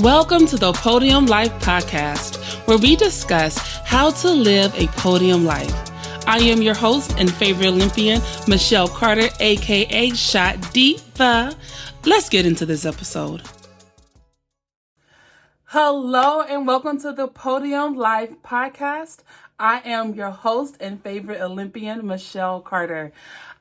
Welcome to the Podium Life Podcast, where we discuss how to live a podium life. I am your host and favorite Olympian, Michelle Carter, aka Shot Diva. Let's get into this episode. Hello and welcome to the Podium Life Podcast. I am your host and favorite Olympian, Michelle Carter.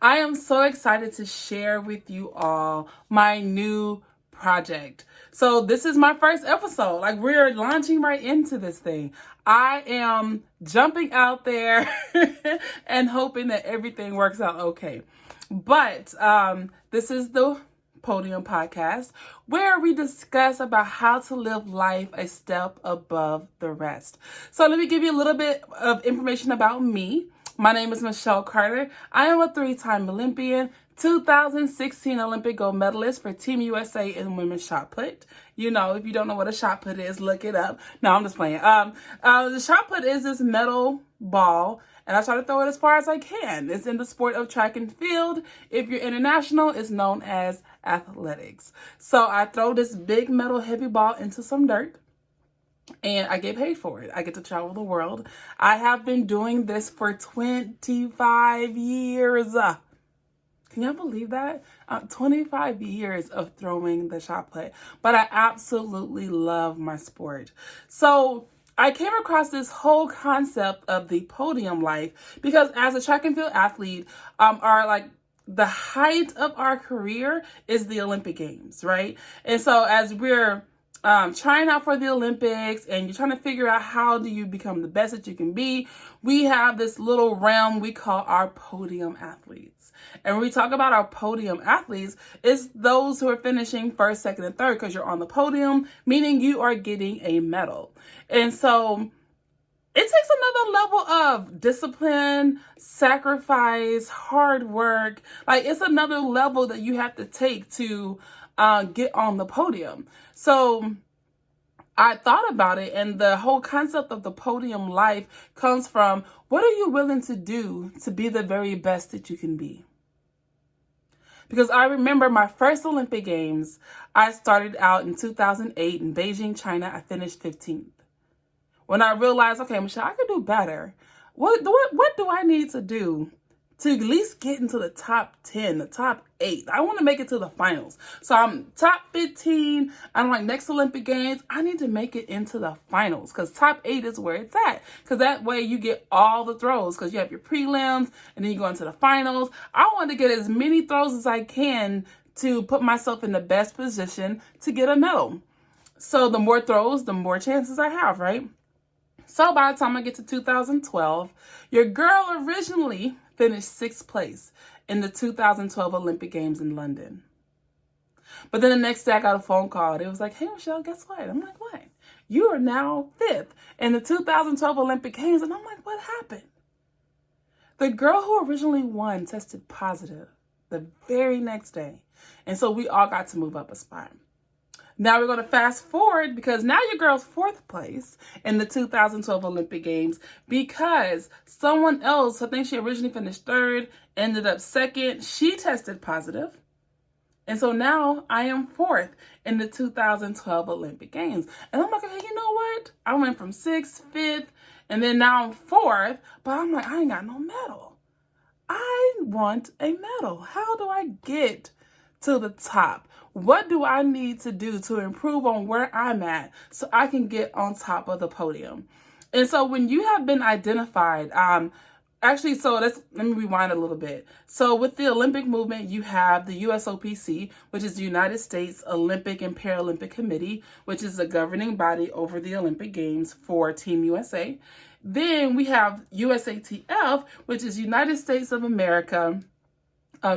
I am so excited to share with you all my new project. So this is my first episode. Like, we're launching right into this thing. I am jumping out there and hoping that everything works out okay. But this is the Podium Podcast, where we discuss about how to live life a step above the rest. So let me give you a little bit of information about me. My name is Michelle Carter. I am a 3-time Olympian, 2016 Olympic Gold Medalist for Team USA in women's shot put. You know, if you don't know what a shot put is, look it up. No, I'm just playing. The shot put is this metal ball, and I try to throw it as far as I can. It's in the sport of track and field. If you're international, it's known as athletics. So I throw this big metal heavy ball into some dirt, and I get paid for it. I get to travel the world. I have been doing this for 25 years. Can y'all believe that? 25 years of throwing the shot put. But I absolutely love my sport. So I came across this whole concept of the podium life because as a track and field athlete, the height of our career is the Olympic Games, right? And so as we're trying out for the Olympics and you're trying to figure out how do you become the best that you can be, we have this little realm we call our podium athletes. And when we talk about our podium athletes, it's those who are finishing first, second, and third because you're on the podium, meaning you are getting a medal. And so it takes another level of discipline, sacrifice, hard work. Like, it's another level that you have to take to get on the podium. So I thought about it, and the whole concept of the podium life comes from, what are you willing to do to be the very best that you can be? Because I remember my first Olympic Games, I started out in 2008 in Beijing, China. I finished 15th. When I realized, okay, Michelle, I could do better. What do I need to do to at least get into the top 10, the top 8? I want to make it to the finals. So I'm top 15. I'm like, next Olympic Games, I need to make it into the finals because top 8 is where it's at. Because that way you get all the throws because you have your prelims and then you go into the finals. I want to get as many throws as I can to put myself in the best position to get a medal. So the more throws, the more chances I have, right? So by the time I get to 2012, your girl originally finished 6th place in the 2012 Olympic Games in London. But then the next day I got a phone call. It was like, hey, Michelle, guess what? I'm like, what? You are now 5th in the 2012 Olympic Games. And I'm like, what happened? The girl who originally won tested positive the very next day. And so we all got to move up a spot. Now we're going to fast forward because now your girl's 4th place in the 2012 Olympic Games because someone else, I think she originally finished 3rd, ended up 2nd. She tested positive. And so now I am 4th in the 2012 Olympic Games. And I'm like, hey, you know what? I went from 6th, 5th, and then now I'm 4th. But I'm like, I ain't got no medal. I want a medal. How do I get to the top? What do I need to do to improve on where I'm at so I can get on top of the podium? And so when you have been identified, let me rewind a little bit. So with the Olympic movement, you have the USOPC, which is the United States Olympic and Paralympic Committee, which is the governing body over the Olympic Games for Team USA. Then we have USATF, which is United States of America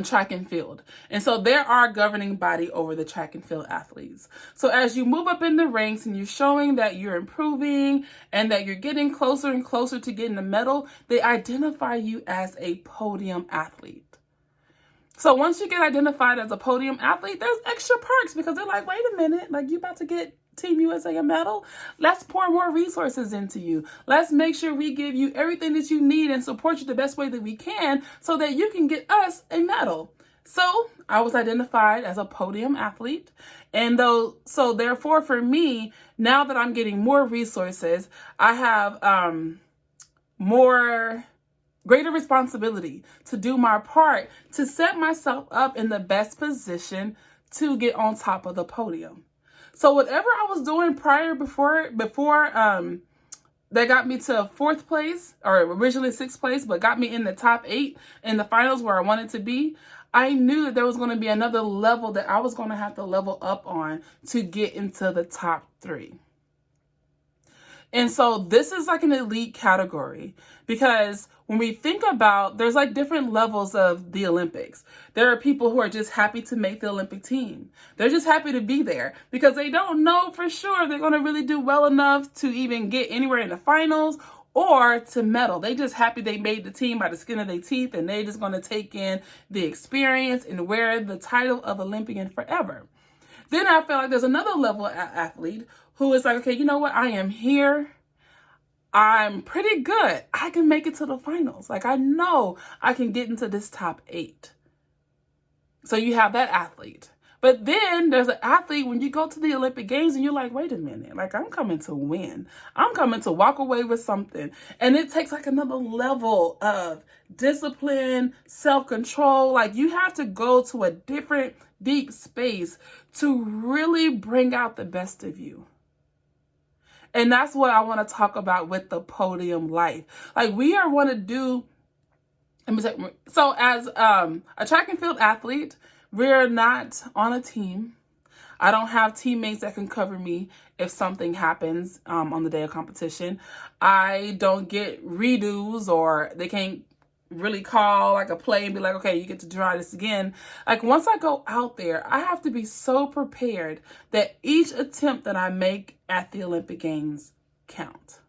track and field. And so there are governing body over the track and field athletes. So as you move up in the ranks and you're showing that you're improving and that you're getting closer and closer to getting a medal, they identify you as a podium athlete. So once you get identified as a podium athlete, there's extra perks because they're like, wait a minute, like, you about to get Team USA a medal? Let's pour more resources into you. Let's make sure we give you everything that you need and support you the best way that we can so that you can get us a medal. So I was identified as a podium athlete. And therefore for me, now that I'm getting more resources, I have greater responsibility to do my part to set myself up in the best position to get on top of the podium. So whatever I was doing before that got me to fourth place, or originally sixth place, but got me in the top 8 in the finals where I wanted to be, I knew that there was going to be another level that I was going to have to level up on to get into the top 3. And so this is like an elite category, because when we think about, there's like different levels of the Olympics. There are people who are just happy to make the Olympic team. They're just happy to be there because they don't know for sure they're going to really do well enough to even get anywhere in the finals or to medal. They just happy they made the team by the skin of their teeth, and they just going to take in the experience and wear the title of Olympian forever. Then I feel like there's another level of athlete who is like, okay, you know what? I am here. I'm pretty good. I can make it to the finals. Like, I know I can get into this top 8. So you have that athlete. But then there's an athlete when you go to the Olympic Games and you're like, wait a minute, like I'm coming to win. I'm coming to walk away with something. And it takes like another level of discipline, self-control. Like you have to go to a different deep space to really bring out the best of you. And that's what I want to talk about with the podium life. Like we are want to do. So as a track and field athlete, we're not on a team. I don't have teammates that can cover me if something happens on the day of competition. I don't get redos, or they can't really call like a play and be like, okay, you get to try this again. Like once I go out there, I have to be so prepared that each attempt that I make at the Olympic Games count.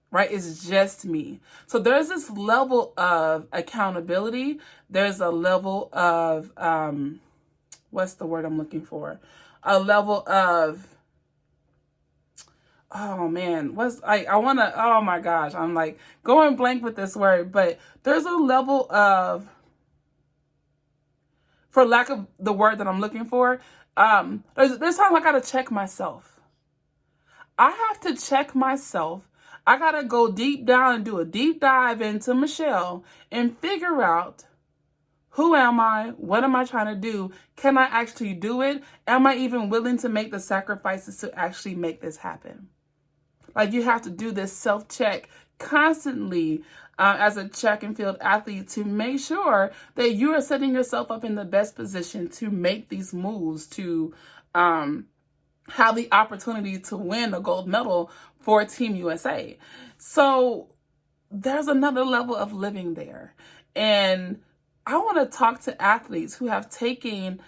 Right? It's just me. So there's this level of accountability. There's a level of, what's the word I'm looking for? A level of, oh man, oh my gosh, I'm like going blank with this word, but there's a level of, for lack of the word that I'm looking for, there's times I gotta check myself. I have to check myself. I got to go deep down and do a deep dive into Michelle and figure out, who am I? What am I trying to do? Can I actually do it? Am I even willing to make the sacrifices to actually make this happen? Like you have to do this self-check constantly as a track and field athlete to make sure that you are setting yourself up in the best position to make these moves, to have the opportunity to win a gold medal for Team USA. So there's another level of living there. And I want to talk to athletes who have taken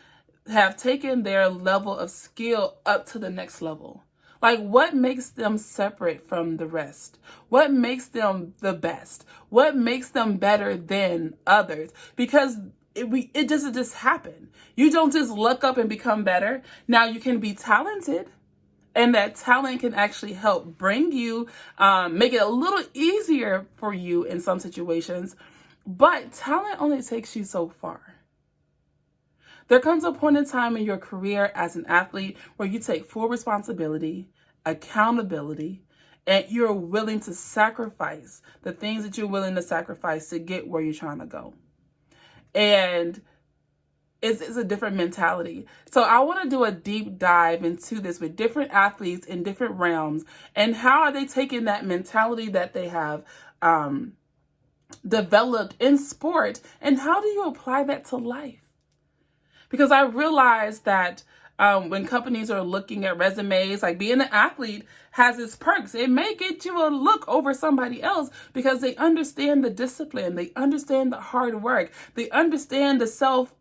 their level of skill up to the next level. Like what makes them separate from the rest? What makes them the best? What makes them better than others? Because it doesn't just happen. You don't just look up and become better. Now you can be talented, and that talent can actually help bring you, make it a little easier for you in some situations. But talent only takes you so far. There comes a point in time in your career as an athlete where you take full responsibility, accountability, and you're willing to sacrifice the things that you're willing to sacrifice to get where you're trying to go. And it's a different mentality. So I want to do a deep dive into this with different athletes in different realms, and how are they taking that mentality that they have developed in sport, and how do you apply that to life? Because I realized that when companies are looking at resumes, like being an athlete has its perks. It may get you a look over somebody else because they understand the discipline. They understand the hard work. They understand the self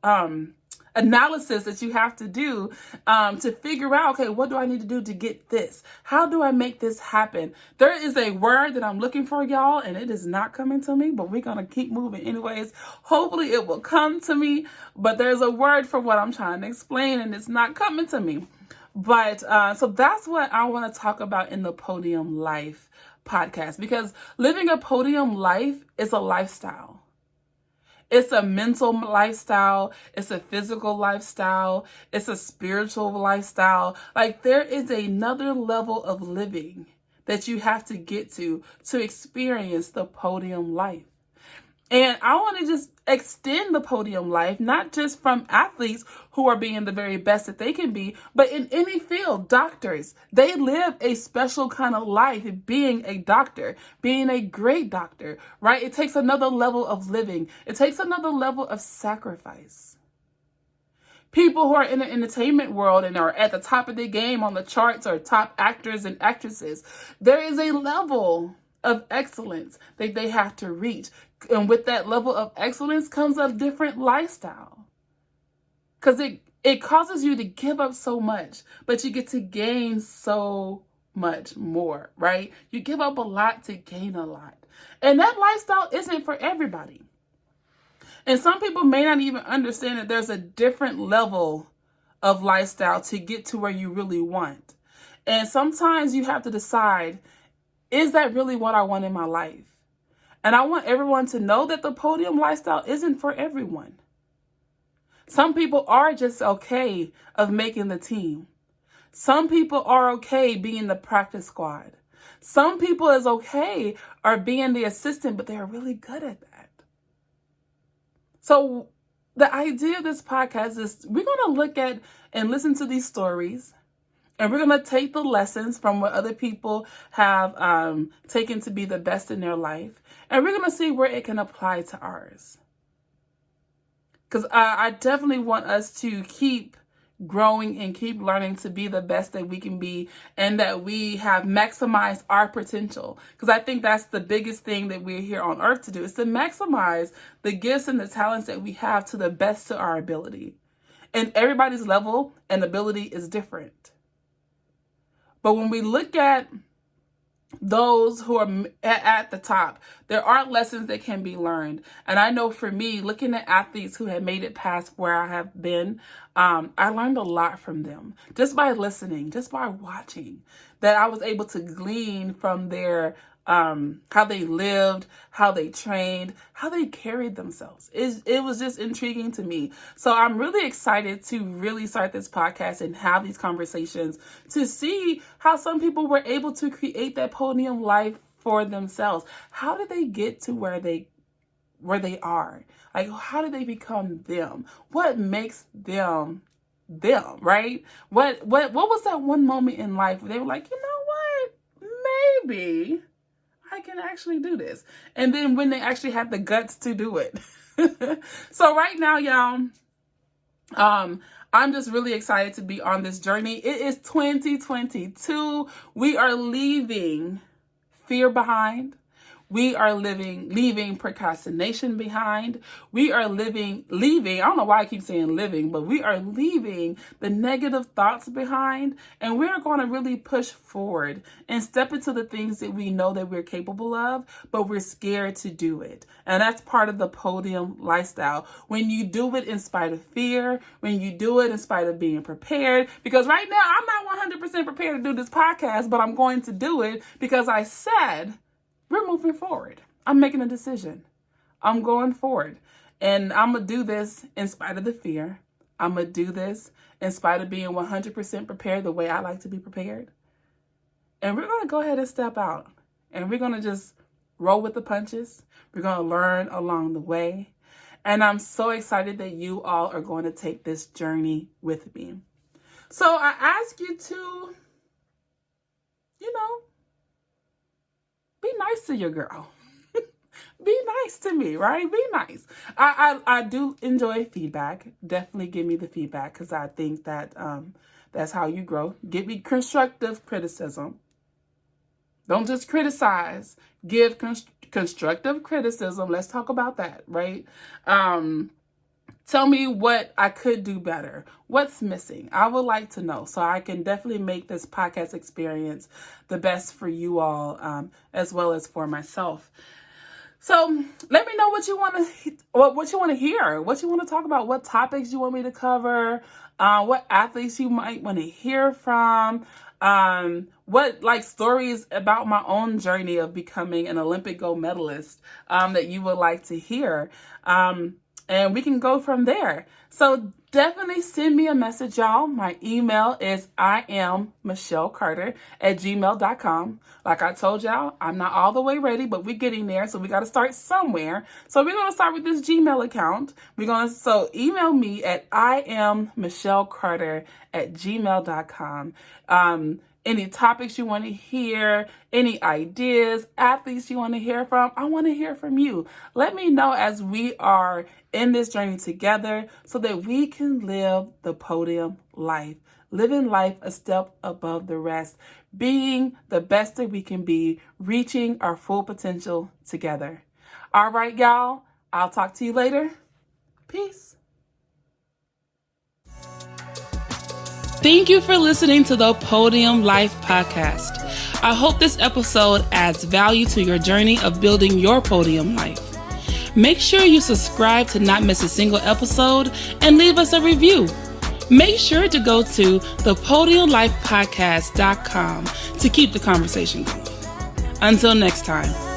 analysis that you have to do to figure out, okay, what do I need to do to get this? How do I make this happen? There is a word that I'm looking for, y'all, and it is not coming to me, but we're going to keep moving anyways. Hopefully it will come to me, but there's a word for what I'm trying to explain, and it's not coming to me. But so that's what I want to talk about in the Podium Life podcast, because living a podium life is a lifestyle. It's a mental lifestyle. It's a physical lifestyle. It's a spiritual lifestyle. Like, there is another level of living that you have to get to experience the podium life. And I want to just extend the podium life, not just from athletes who are being the very best that they can be, but in any field. Doctors, they live a special kind of life being a doctor, being a great doctor, right? It takes another level of living. It takes another level of sacrifice. People who are in the entertainment world and are at the top of their game on the charts, or top actors and actresses, there is a level of excellence that they have to reach. And with that level of excellence comes a different lifestyle. Because it causes you to give up so much, but you get to gain so much more, right? You give up a lot to gain a lot. And that lifestyle isn't for everybody. And some people may not even understand that there's a different level of lifestyle to get to where you really want. And sometimes you have to decide, is that really what I want in my life? And I want everyone to know that the podium lifestyle isn't for everyone. Some people are just okay of making the team. Some people are okay being the practice squad. Some people is okay are being the assistant, but they're really good at that. So the idea of this podcast is we're going to look at and listen to these stories, and we're going to take the lessons from what other people have taken to be the best in their life, and we're going to see where it can apply to ours. Because I definitely want us to keep growing and keep learning to be the best that we can be, and that we have maximized our potential. Because I think that's the biggest thing that we're here on earth to do, is to maximize the gifts and the talents that we have to the best to our ability. And everybody's level and ability is different. But when we look at those who are at the top, there are lessons that can be learned. And I know for me, looking at athletes who have made it past where I have been, I learned a lot from them just by listening, just by watching, that I was able to glean from their how they lived, how they trained, how they carried themselves. It was just intriguing to me. So I'm really excited to really start this podcast and have these conversations to see how some people were able to create that podium life for themselves. How did they get to where they are? Like, how did they become them? What makes them, right? What was that one moment in life where they were like, you know what? Maybe I can actually do this. And then when they actually had the guts to do it. So right now, y'all, I'm just really excited to be on this journey. It is 2022. We are leaving fear behind. We are leaving procrastination behind. We are leaving, I don't know why I keep saying living, but we are leaving the negative thoughts behind, and we're going to really push forward and step into the things that we know that we're capable of, but we're scared to do it. And that's part of the podium lifestyle. When you do it in spite of fear, when you do it in spite of being prepared, because right now I'm not 100% prepared to do this podcast, but I'm going to do it because I said, we're moving forward. I'm making a decision. I'm going forward. And I'm going to do this in spite of the fear. I'm going to do this in spite of being 100% prepared the way I like to be prepared. And we're going to go ahead and step out. And we're going to just roll with the punches. We're going to learn along the way. And I'm so excited that you all are going to take this journey with me. So I ask you to, be nice to your girl. Be nice to me, right? Be nice. I do enjoy feedback. Definitely give me the feedback, because I think that that's how you grow. Give me constructive criticism. Don't just criticize. Give constructive criticism. Let's talk about that, right? Tell me what I could do better. What's missing? I would like to know, so I can definitely make this podcast experience the best for you all, as well as for myself. So let me know what you want to hear, what you want to talk about, what topics you want me to cover, what athletes you might want to hear from, what like stories about my own journey of becoming an Olympic gold medalist that you would like to hear. And we can go from there. So definitely send me a message, y'all. My email is iamMichelleCarter@gmail.com. Like I told y'all, I'm not all the way ready, but we're getting there. So we got to start somewhere. So we're going to start with this Gmail account. So email me at iamMichelleCarter@gmail.com. Any topics you want to hear, any ideas, athletes you want to hear from, I want to hear from you. Let me know as we are in this journey together so that we can live the podium life, living life a step above the rest, being the best that we can be, reaching our full potential together. All right, y'all, I'll talk to you later. Peace. Thank you for listening to the Podium Life Podcast. I hope this episode adds value to your journey of building your podium life. Make sure you subscribe to not miss a single episode and leave us a review. Make sure to go to thepodiumlifepodcast.com to keep the conversation going. Until next time.